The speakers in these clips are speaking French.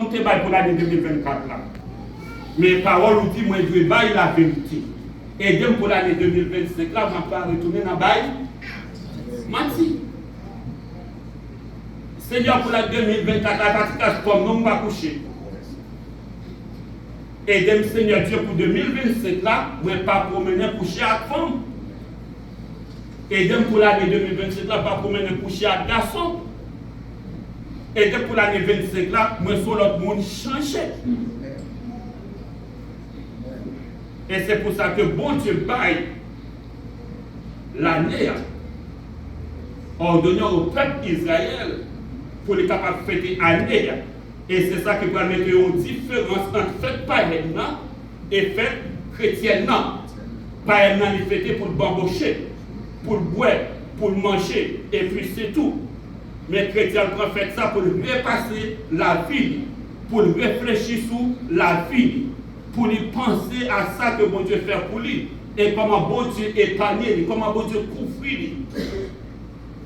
pour l'année 2024 là. Mais parole nous dit, moi, je vais bailler la vérité. Et donc pour l'année 2025 là, je ne vais pas retourner dans le bail. Menti. Seigneur, pour l'année 2024, la pratique comme nous, on va coucher. Et donc, Seigneur Dieu, pour 2025 là, je ne vais pas promener coucher à femme. Et donc pour l'année 2025 là, je ne vais pas promener coucher à garçon. Et donc pour l'année 2025 là, je vais sur l'autre monde changer. Et c'est pour ça que bon Dieu baille l'année ordonnant au peuple Israël pour les capables de fêter l'année. Et c'est ça qui va mettre une différence entre fête païenne et fête chrétienne. Païenne, il fêté pour le bambocher, pour le boire, pour le manger, et puis c'est tout. Mais chrétien prend fait ça pour repasser la vie, pour réfléchir sur la vie, pour lui penser à ça que bon Dieu fait pour lui, et comment bon Dieu épargne lui, comment bon Dieu couvre lui.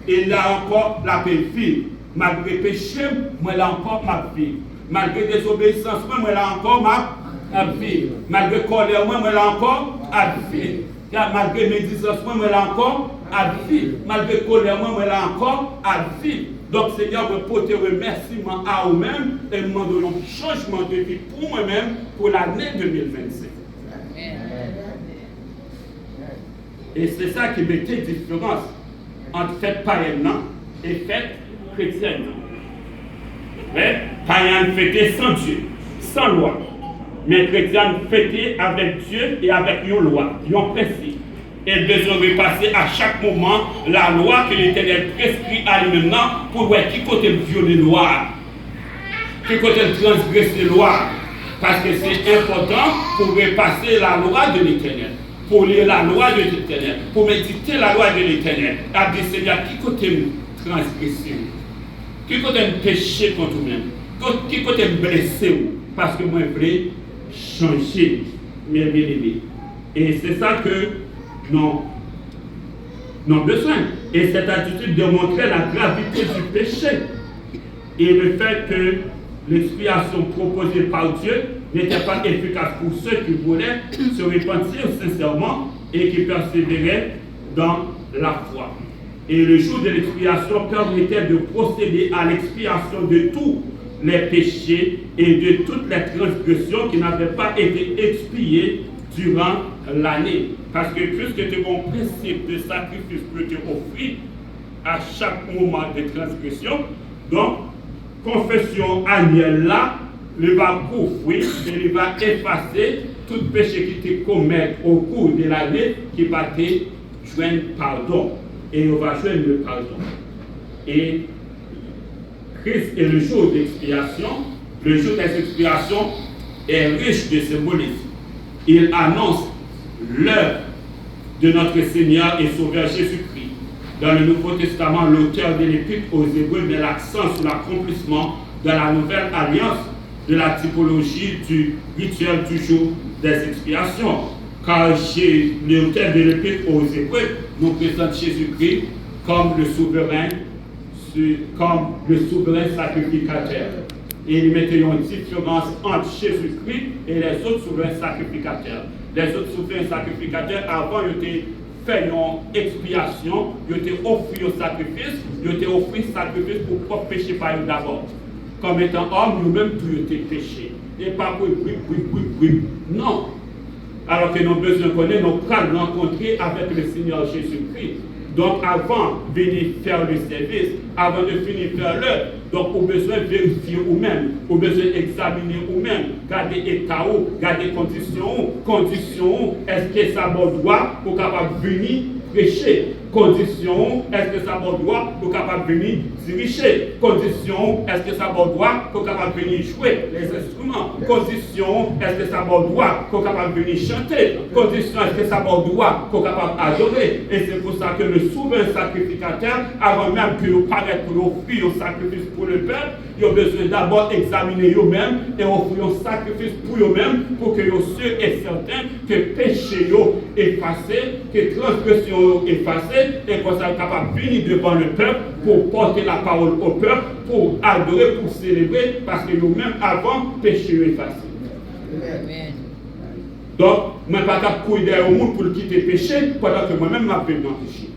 Et là encore, la paix vivre. Malgré péché, moi là encore ma vie. Malgré désobéissance, moi là encore ma vie. Malgré colère, moi là encore ma vie. Malgré médisance, moi là encore ma vie. Malgré colère, moi là encore ma vie. Donc Seigneur, je porte remerciement à vous-même et je demande un changement de vie pour moi-même pour l'année 2025. Et c'est ça qui mettait différence entre fête païenne et fête chrétienne. Mais païenne fêtait sans Dieu, sans loi. Mais chrétienne fêtait avec Dieu et avec une loi, un principe. Et besoin de passer à chaque moment la loi que l'Éternel prescrit à lui-même pour voir qui côté violer la loi, qui côté transgresser la loi. Parce que c'est important pour repasser la loi de l'Éternel, pour lire la loi de l'Éternel, pour méditer la loi de l'Éternel. À dire Seigneur, qui côté transgresser, qui côté pécher contre vous-même, qui côté blesser, parce que moi je veux changer mes bien-aimés. Et c'est ça que non besoin. Et cette attitude de montrer la gravité du péché et le fait que l'expiation proposée par Dieu n'était pas efficace pour ceux qui voulaient se repentir sincèrement et qui persévéraient dans la foi. Et le jour de l'expiation permettait de procéder à l'expiation de tous les péchés et de toutes les transgressions qui n'avaient pas été expiées durant l'année. Parce que puisque tu as un principe de sacrifice que tu offres à chaque moment de transgression, donc, confession annuelle là, il va couvrir et il va effacer tout péché qui te commet au cours de l'année qui va te joindre pardon. Et on va joindre le pardon. Et Christ est le jour d'expiation. Le jour des expiations est riche de symbolisme. Il annonce l'œuvre de notre Seigneur et Sauveur Jésus-Christ. Dans le Nouveau Testament, l'auteur de l'Épître aux Hébreux met l'accent sur l'accomplissement de la nouvelle alliance de la typologie du rituel du jour des expiations. Car l'auteur de l'Épître aux Hébreux nous présente Jésus-Christ comme le souverain sacrificateur. Et il mettait une différence entre Jésus-Christ et les autres souverains sacrificateurs. Les autres souverains sacrificateurs, avant, ils étaient fait une expiation, ils étaient offert un sacrifice, ils étaient offert un sacrifice pour propre péché par eux d'abord. Comme étant homme, nous-mêmes, tout était péché. Et pas pour non. Alors que nous avons besoin de connaître, nous allons rencontrer avec le Seigneur Jésus-Christ. Donc avant de venir faire le service, avant de finir faire l'œuvre, donc on a besoin de vérifier vous-même, on a besoin d'examiner vous-même, garder l'état, garder conditions, est-ce que ça bon droit pour capable venir prêcher? Condition, est-ce que ça bon droit pour capable venir diriger? Condition, est-ce que ça bon droit pour capable venir jouer les instruments? Condition, est-ce que ça bon droit pour capable venir chanter? Condition, est-ce que ça bon droit pour capable adorer? Et c'est pour ça que le souverain sacrificateur, avant même que vous paraître pour offrir un sacrifice pour le peuple, ils ont besoin d'abord d'examiner eux-mêmes et offrir un sacrifice pour eux-mêmes pour que ils soient sûrs et certains que péché est effacé, que transgression est effacée et qu'on soit capable de venir devant le peuple pour porter la parole au peuple, pour adorer, pour célébrer, parce que eux-mêmes avant, péché est effacé. Amen. Donc, je ne suis pas capable de courir derrière le monde pour quitter le péché pendant que moi-même je m'appelle dans le péché.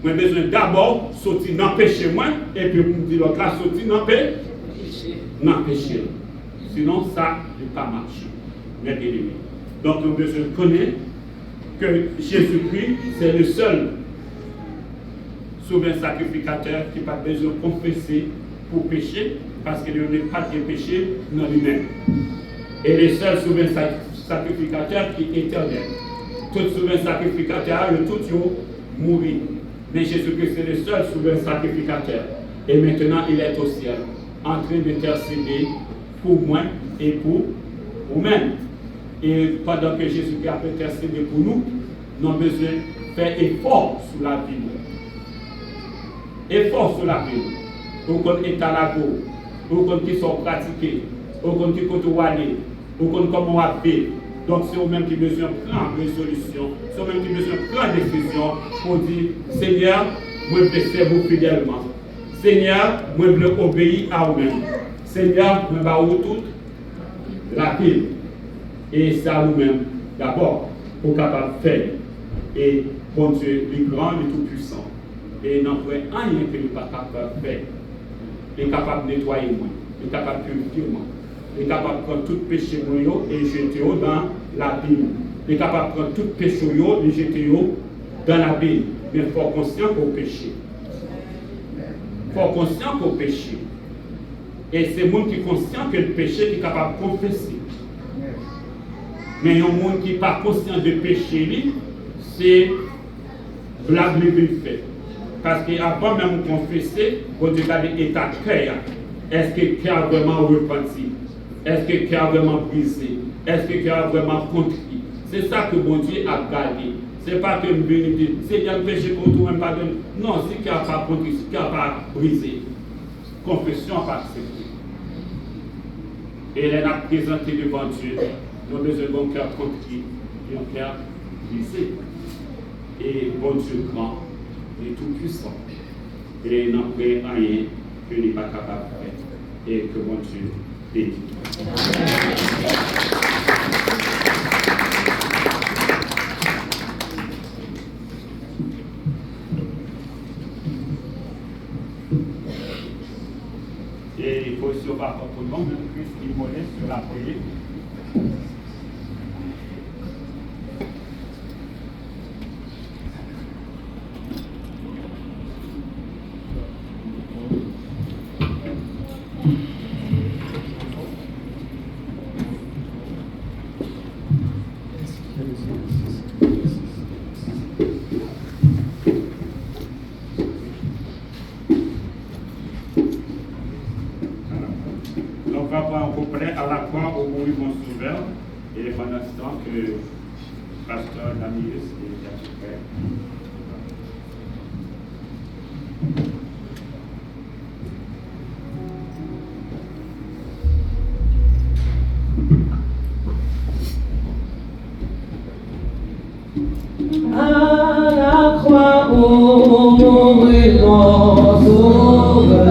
J'ai besoin d'abord de sortir dans le péché, et puis me dire l'autre là, sortir dans le péché. Sinon, ça ne peut pas marcher. Mes bien-aimés. Donc, nous avons besoin de connaître que Jésus-Christ, c'est le seul souverain sacrificateur qui n'a pas besoin de confesser pour pécher, parce qu'il n'y a pas de péché dans lui-même. Et le seul souverain sacrificateur qui est éternel. Tout souverain sacrificateur, tout mourir. Mais Jésus-Christ est le seul souverain sacrificateur. Et maintenant, il est au ciel, en train d'intercéder pour moi et pour vous-même. Et pendant que Jésus-Christ a intercédé pour nous, nous avons besoin de faire effort sur la vie. Effort sur la vie. Pour qu'on est à la go, pour qu'on qui sont pratiqués, pour qu'on qui sont aller, pour qu'on comment on va vivre. Donc c'est eux-mêmes qui besoin de prendre résolution, c'est eux-mêmes qui besoin de prendre décision pour dire Seigneur, moi je veux servir fidèlement. Seigneur, moi je veux obéir à vous-même. Seigneur, moi je vais vous toute la vie. Et ça nous-mêmes, d'abord, pour capable de faire. Et bon Dieu, le grand, le tout-puissant. Et n'en pouvait rien que nous pas capable de faire. Il est capable de nettoyer moi, il est capable de purifier moi. Il est capable de prendre tout péché et jeter dans l'abîme. Il est capable de prendre tout péché et jeter dans l'abîme. Mais il faut conscient qu'au péché. Il faut conscient qu'au péché. Et c'est le monde qui est conscient que le péché est capable de confesser. Mais il y a un monde qui n'est pas conscient de péché, c'est blague le fait. Parce qu'avant même de confesser, vous regardez l'état de cœur. Est-ce que le cœur a vraiment repenti? Est-ce que le cœur a vraiment brisé? Est-ce que le cœur a vraiment contrit? C'est ça que bon Dieu a gardé. Ce n'est pas que nous venons dire, Seigneur, le péché contre nous, même pardonne. Non, si le cœur n'a pas contrit, si le cœur n'a pas brisé, confession n'a pas accepté. Et elle a présenté devant Dieu, nous avons besoin d'un cœur contrit et un cœur brisé. Et bon Dieu grand et tout puissant. Et n'en fait rien que n'est pas capable de faire. Et que bon Dieu bénisse. Et il faut aussi au bas pour tout le monde, Christ qui monnaie sur la prière. À la croix au mourir mon sauveur, et pendant ce temps que pasteur Daniel est à ce faire. À la croix au mourir mon sauveur.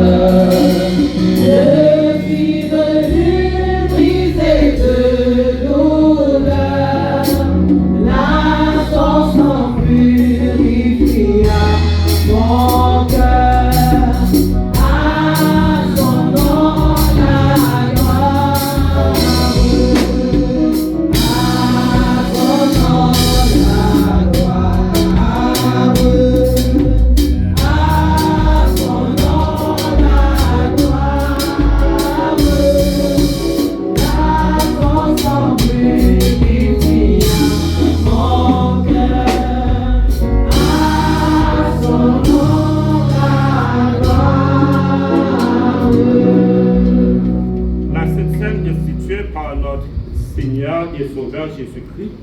Jésus-Christ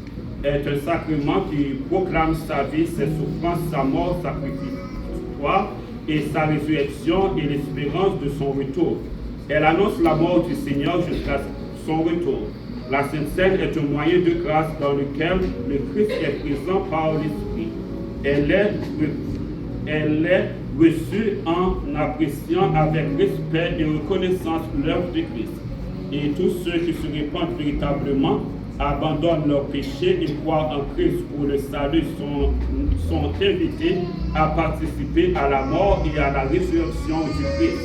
est un sacrement qui proclame sa vie, ses souffrances, sa mort, sa sacrifice et sa résurrection et l'espérance de son retour. Elle annonce la mort du Seigneur jusqu'à son retour. La Sainte Seine est un moyen de grâce dans lequel le Christ est présent par l'Esprit. Elle est reçue en appréciant avec respect et reconnaissance l'œuvre de Christ. Et tous ceux qui se répandent véritablement, abandonnent leurs péchés et croient en Christ pour le salut sont invités à participer à la mort et à la résurrection du Christ.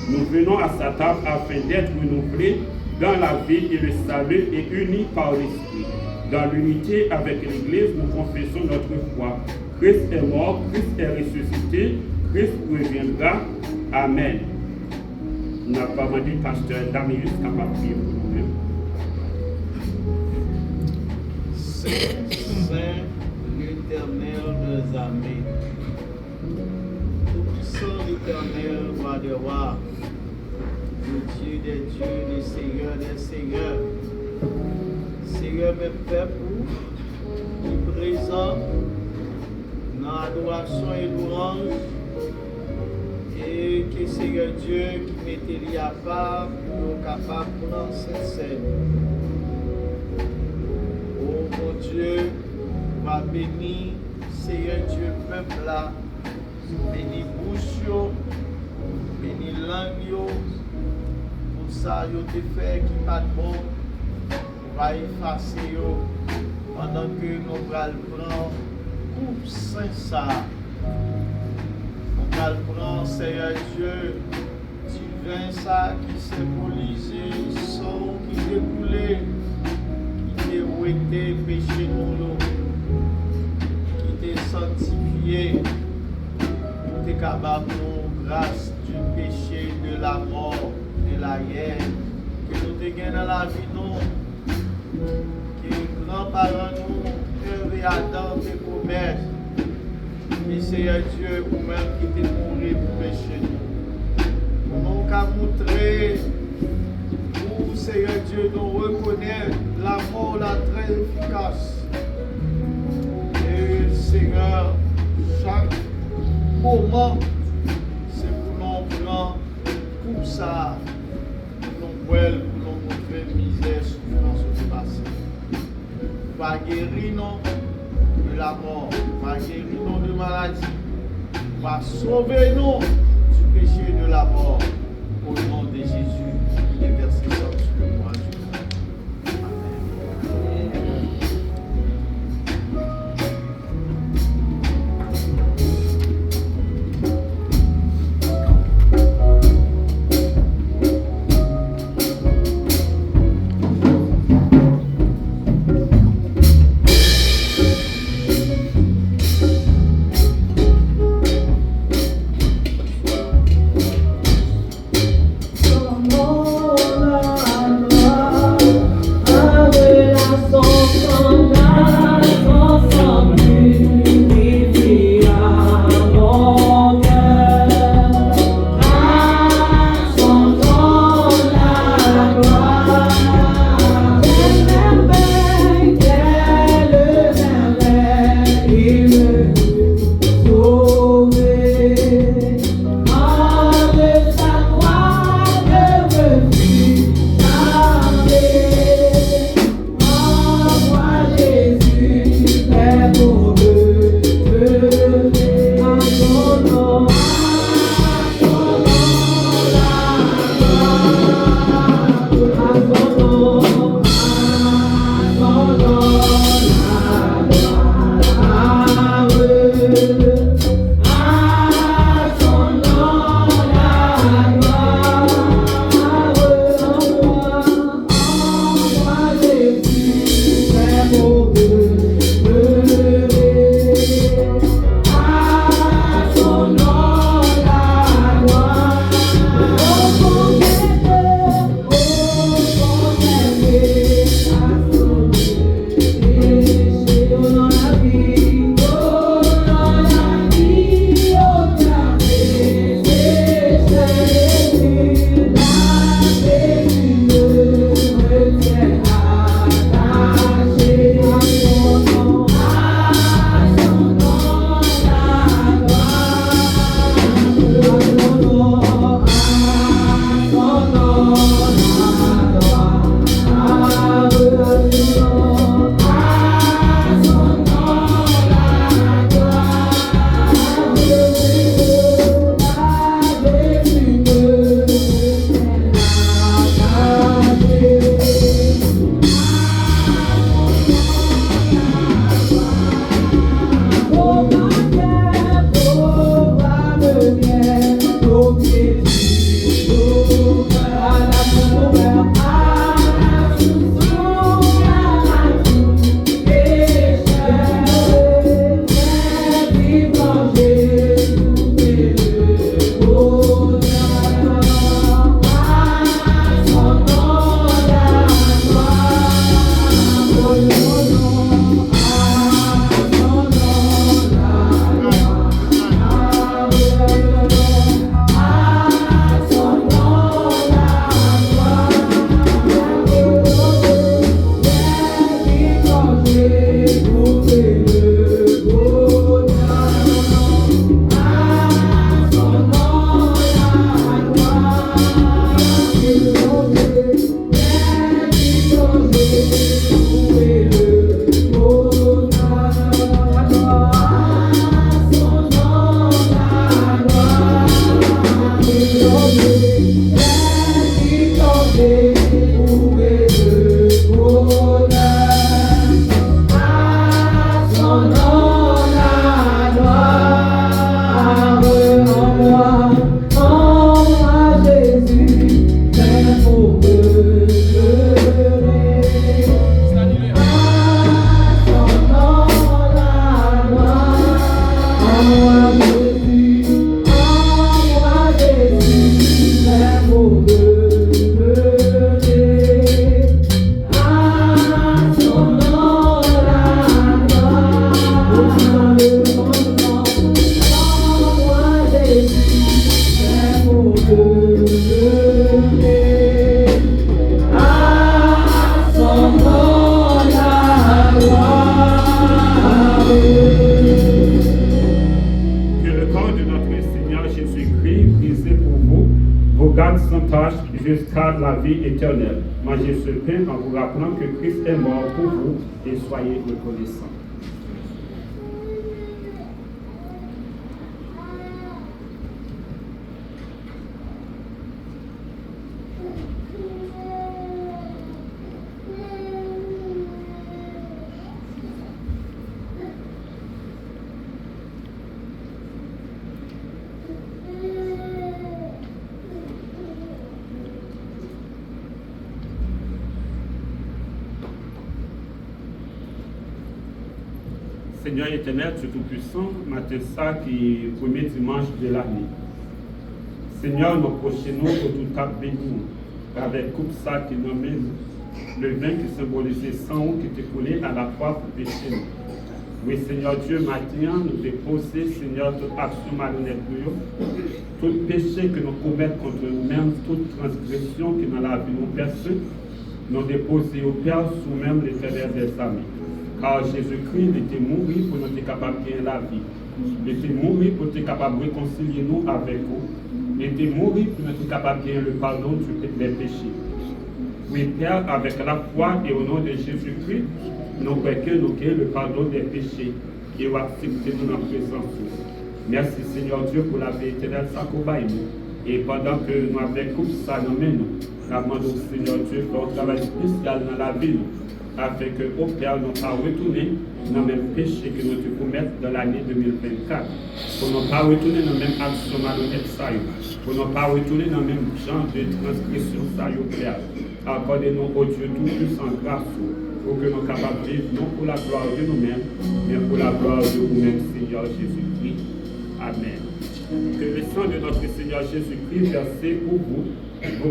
Nous venons à sa table afin d'être renouvelés dans la vie et le salut et unis par l'Esprit. Dans l'unité avec l'Église, nous confessons notre foi. Christ est mort, Christ est ressuscité, Christ reviendra. Amen. Nous n'avons pas demandé pasteur Damius capable de prier pour nous-mêmes. Saint, l'Éternel des armées, tout-puissant l'Éternel, roi des rois, le Dieu des dieux, le Seigneur des seigneurs, Seigneur mes peuples, qui présent dans l'adoration et louange, et que Seigneur Dieu qui mettait lui à part pour nous capables de prendre cette scène. Oh mon Dieu, va bénir, Seigneur Dieu, peuple là, bénis bouche, bénis langue, pour ça, yo te fait qui pas de bon, va effacer pendant que nous allons prendre coupe saint ça. On va prendre, Seigneur Dieu, du vin ça qui symbolise son qui découlait. Où était péché nous, qui t'est sanctifié, pour t'es capable de grâce du péché, de la mort, de la guerre, que nous te gagnons dans la vie, nous, que grands-parents nous, Ève et Adam te commettent, et Seigneur Dieu, ou même qui t'es mouru pour péché nous. Pour nous qu'à montrer, pour Seigneur Dieu, nous reconnaître la mort, la très efficace. Et Seigneur, chaque moment, c'est pour nous prendre pour ça, pour nous voir, pour nous montrer misère, souffrance du passé. Va guérir nous de la mort, va guérir nous de maladie, va sauver nous du péché de la mort. Au nom de Jésus, il est versé sur le roi du monde. Jusqu'à la vie éternelle. Mangez ce pain en vous rappelant que Christ est mort pour vous et soyez reconnaissants. Seigneur éternel, Dieu Tout-Puissant, matin ça qui est le premier dimanche de l'année. Seigneur, nous prochainons pour tout cap béni, avec coupe ça qui nomme le vin qui symbolisait sang qui était coulé à la croix pour pécher nous. Oui, Seigneur Dieu, matin, nous déposer, Seigneur, toute action malhonnête, tout péché que nous commettons contre nous-mêmes, toute transgression qui dans la vie nous perçoit, nous déposer au Père sous même l'éternel des armées. Car Jésus-Christ était mort pour nous être capables de gagner la vie. Il était mort pour être capable de réconcilier nous avec vous. Il était mort pour nous être capable de gagner le pardon des péchés. Oui, Père, avec la foi et au nom de Jésus-Christ, nous croyons que nous gagnons le pardon des péchés qui est accepté dans notre présence. Merci Seigneur Dieu pour la vie éternelle, ça nous. Et pendant que nous avons ça, nous demandons au Seigneur Dieu pour un travail spécial dans la vie. Afin que au Père nous pas retourner dans le même péché que nous commettons dans l'année 2024. Pour ne pas retourner dans la même action malhonnête, pour ne pas retourner dans le même genre de transgression, Père. Accordez-nous au Dieu Tout-Puissant grâce pour que nous soyons capables de vivre non pour la gloire de nous-mêmes, mais pour la gloire de vous-même, Seigneur Jésus-Christ. Amen. Que le sang de notre Seigneur Jésus-Christ versé pour vous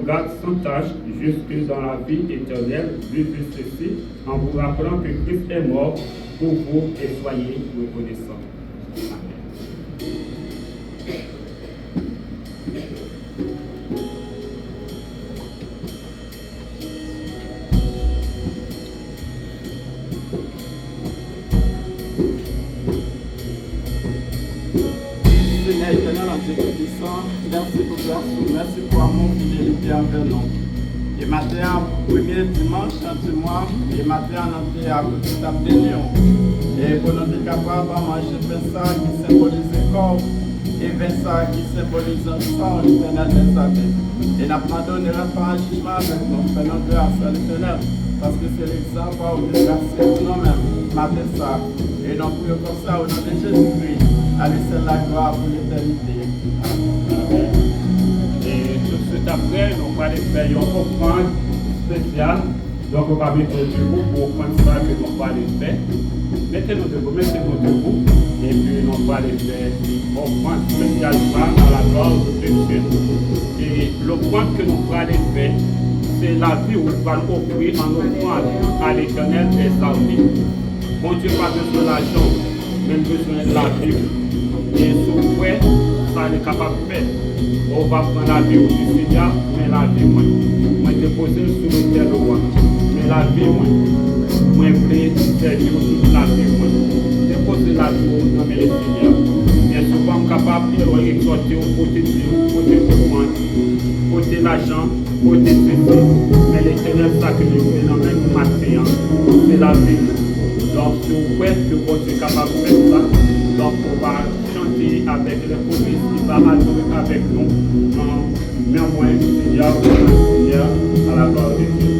garde sans tâche jusque dans la vie éternelle. Vivez ceci en vous rappelant que Christ est mort pour vous et soyez reconnaissants. Amen. Seigneur éternel, en Dieu Tout-Puissant, merci pour grâce, merci pour amour, fidélité envers nous. Et matin, premier dimanche du mois, et matin, on a été à bénion. Et pour nous être capables de manger ça qui symbolise le corps, et ça qui symbolise le sang, l'éternel des armées. Et nous avons donné pas un jugement avec nous, faisons grâce à l'éternel, parce que c'est l'exemple où nous versons nous-mêmes, matin ça. Et nous prions comme ça au nom de Jésus-Christ. Allez, c'est la gloire pour l'éternité. Amen. Et tout de suite après, nous allons faire une offrande spéciale. Donc, on va mettre debout pour prendre ça que nous allons faire. Mettez-nous debout, et puis nous allons faire une offrande spéciale à la gloire de Dieu. Et l'offrande que nous allons faire, c'est la vie où nous allons offrir en offrande à l'éternel des armées. Bon Dieu, pas besoin de l'argent, mais besoin de la vie. Et sous quoi ça est capable de faire. On va prendre la vie au Seigneur, mais la vie, moi, déposer sur le terre roi. Mais la vie, moi, voulais servir toute la vie, moi. Déposer la vie au nom du Seigneur. Et souvent capable de exhorter au côté de Dieu, côté de moi, côté l'argent, côté de Dieu. l'éternel ça que nous voulons même matin, c'est la vie. Lorsque vous voyez que votre Dieu est capable de faire ça, donc on va chanter avec les polices qui va adorer avec nous. Mais moi, Seigneur, Seigneur, à la gloire de Dieu.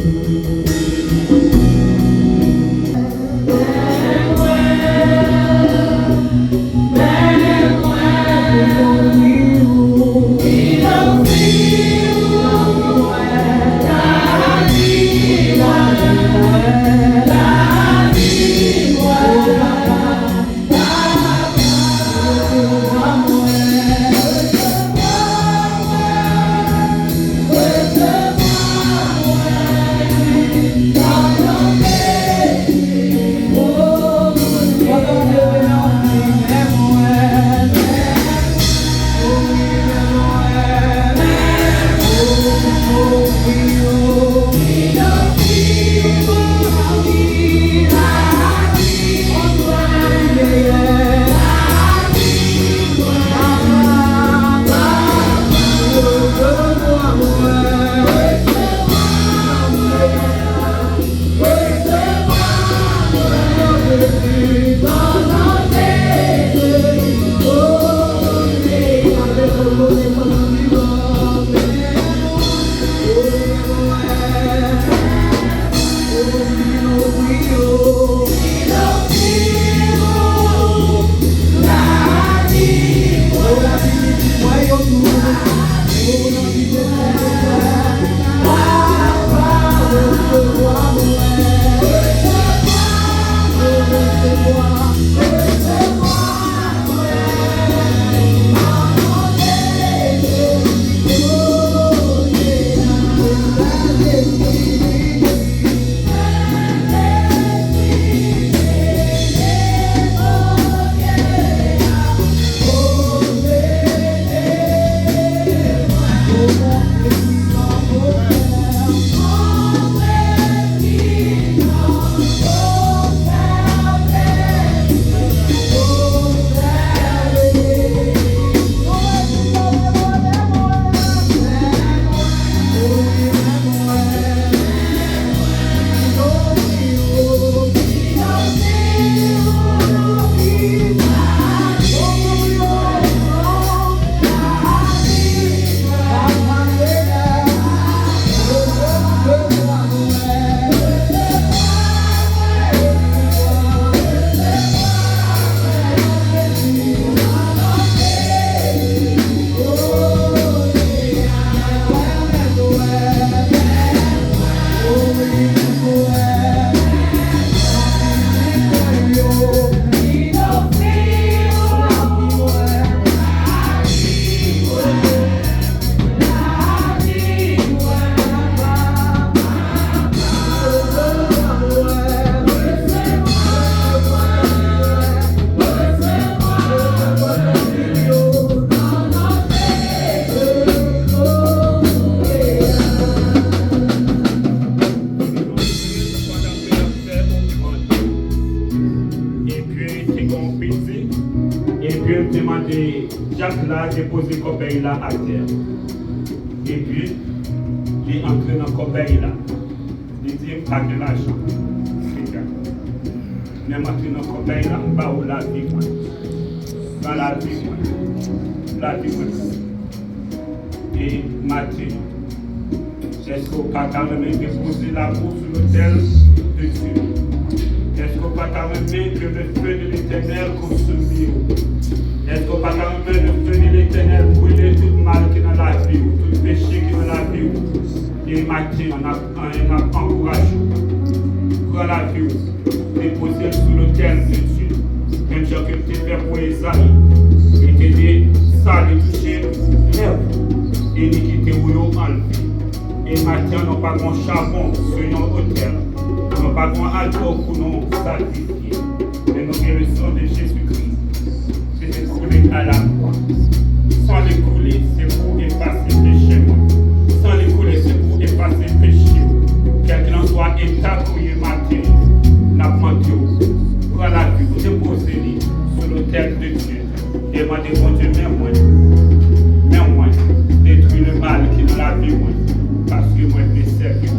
Jacques là, déposé le corbeil là à terre. Et puis, il est entré dans le corbeil là. Il dit, pas de l'argent. Mais entré dans le corbeil là, on va où la vie, moi. Dans la vie, moi. La vie, moi. Et Matthieu, est-ce qu'on peut quand même déposer la bourse sur l'autel de Dieu? Est-ce qu'on peut quand même que le feu de l'Éternel consume? Est-ce qu'on peut quand même le feu de l'Éternel brûler tout le mal qui est dans la vie, tout le péché qui est dans la vie? Et Matthieu, on a encouragé pour la vie, déposer sous l'autel de Dieu. Même si on peut faire pour Esaïe, et te dit, ça le toucher, lève, et l'iniquité ou l'eau enlevée. Et Matthieu, n'a pas grand charbon sur notre autel, n'a pas grand alcool pour nous sacrifier, mais nous avons le sang de Jésus-Christ. C'est écoulé à la croix. Sans l'écouler, c'est pour effacer le péché. Sans l'écouler, c'est pour effacer le péché. Quel qu'il en soit état pour y mater, n'a pas Dieu. Pour la vie, vous déposez-les sur l'autel de Dieu. Et moi, mon Dieu, mais moi, détruis le mal qui est dans la vie, moi. Parce que moi, je vais servir.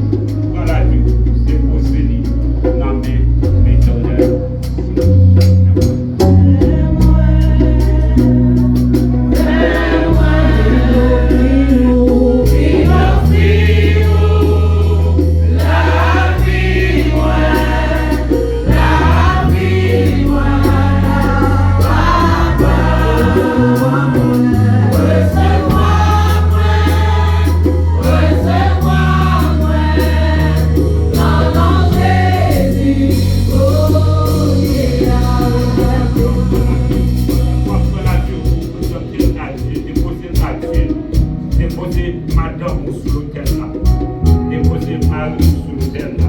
mari sur l'autel là.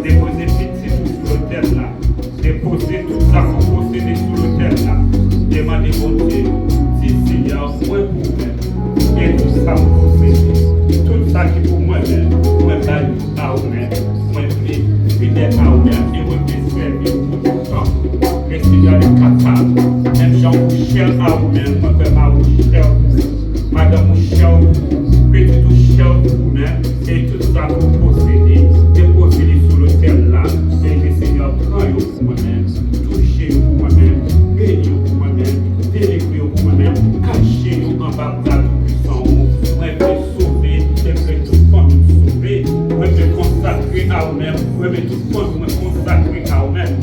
Déposer petit sur l'autel là. Déposer tout ça pour posséder sur l'autel là. Demandez bon Dieu, si Seigneur, moi pour moi, et tout ça pour posséder. Tout ça qui pour moi-même, moi baille à vous-même, moi fidèle à vous-même, et moi servir pour tout le temps. Le Seigneur est capable. Même Jean cher à vous-même, moi fais ma cher pour vous. Madame cher pour vous, petit cher pour vous-même, et tout ça pour posséder. Déposer sur l'autel là, et le Seigneur prend pour moi-même, toucher pour moi-même, bénir pour moi-même, délivrer pour moi-même, cacher en bas de la tout-puissant. Moi je sauver, je fais toute famille sauver, moi je consacrer à vous-même, moi je toute famille consacrer à vous-même.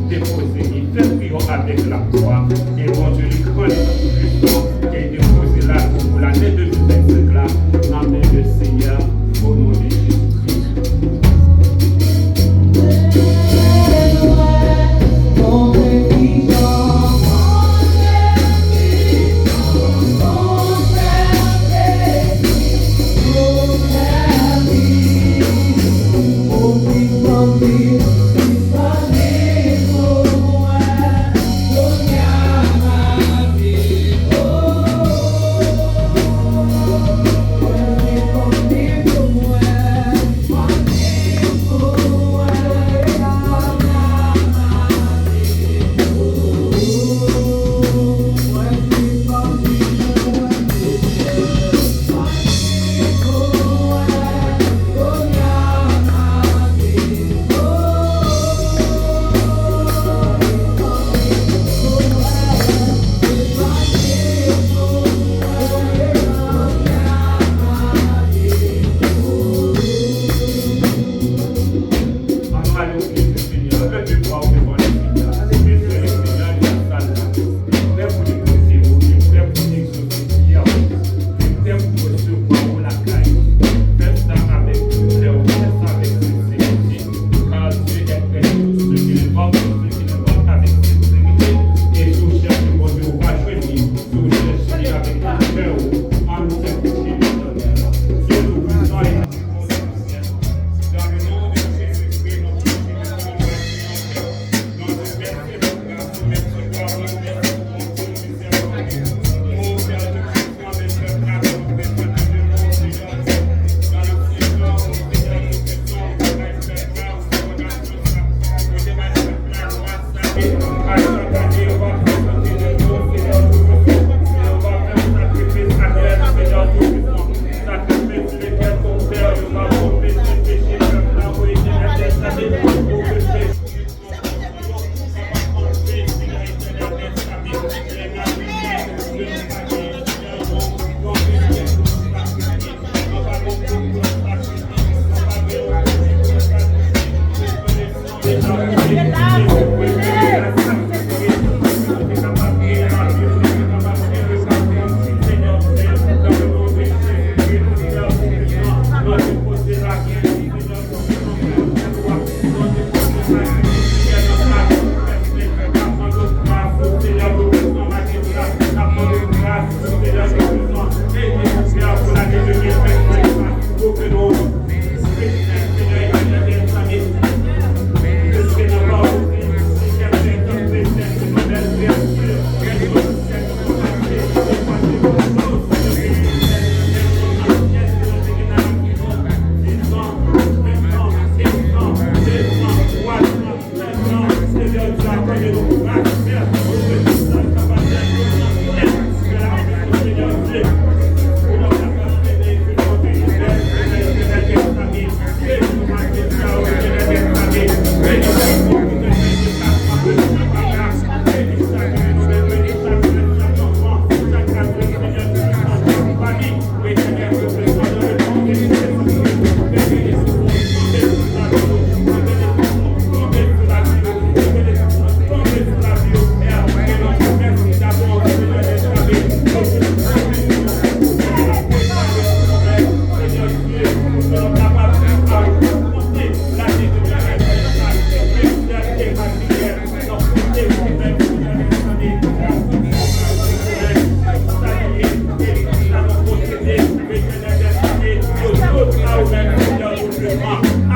Déposer, faire prière avec la foi, et bon Dieu, le grand puissant, qui est déposé là pour l'année 2025 là, dans le nom du Seigneur, au nom de Jésus-Christ. Oh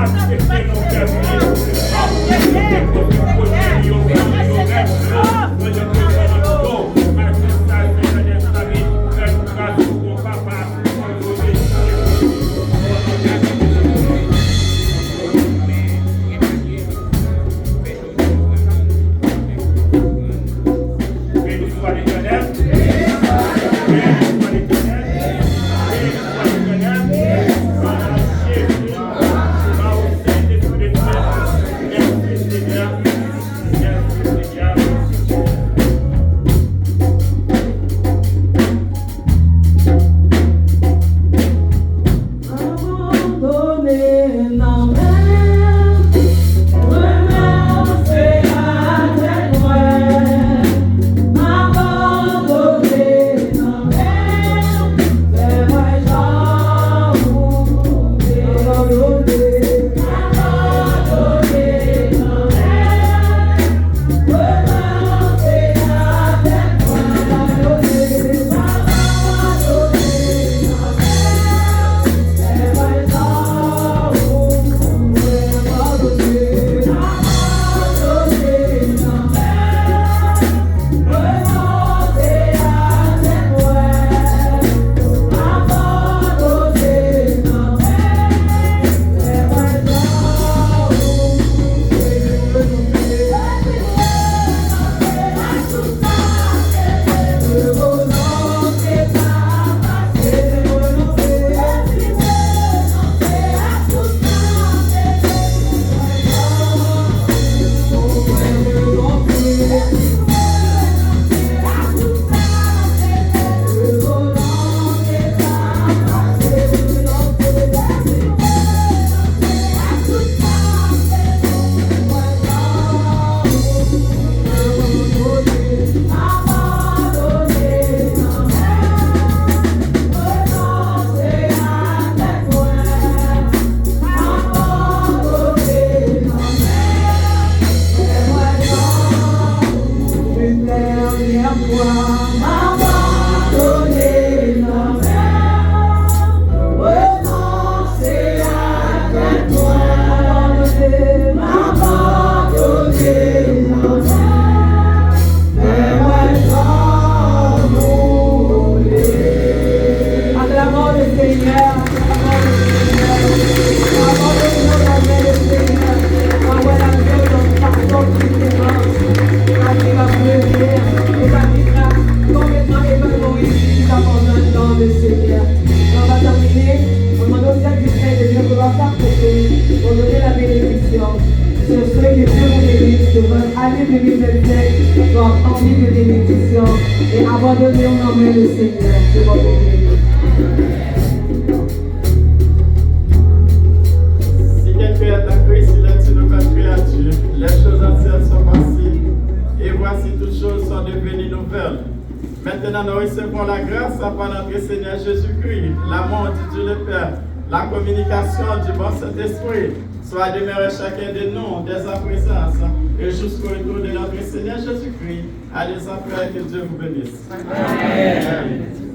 Année 2027 soit remplie de bénédictions et abandonnez en main le Seigneur. C'est votre bénédiction. Si quelqu'un est en Christ, il est une nouvelle créature. Les choses anciennes sont passées et voici toutes choses sont devenues nouvelles. Maintenant, nous recevons la grâce par notre Seigneur Jésus-Christ, l'amour de Dieu le Père, la communication du bon Saint-Esprit, soit demeuré chacun de nous dès à présent et jusqu'au retour de notre Seigneur Jésus-Christ. Allez en paix, que Dieu vous bénisse. Amen.